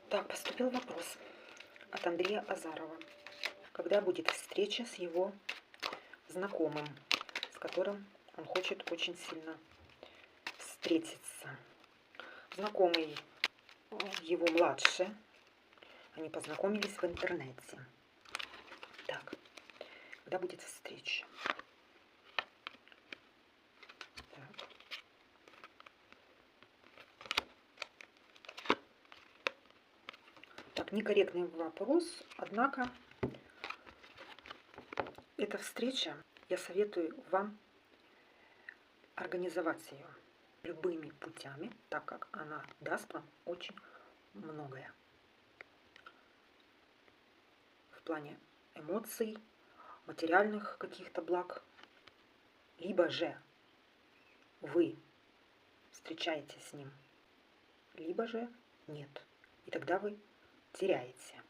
Так, поступил вопрос от Андрея Азарова. Когда будет встреча с его знакомым, с которым он хочет очень сильно встретиться? Знакомый его младше. Они познакомились в интернете. Так, когда будет встреча? Так. Так, некорректный вопрос, однако эта встреча, я советую вам организовать ее любыми путями, так как она даст вам очень многое в плане эмоций, материальных каких-то благ. Либо же вы встречаетесь с ним, либо же нет. И тогда вы теряете.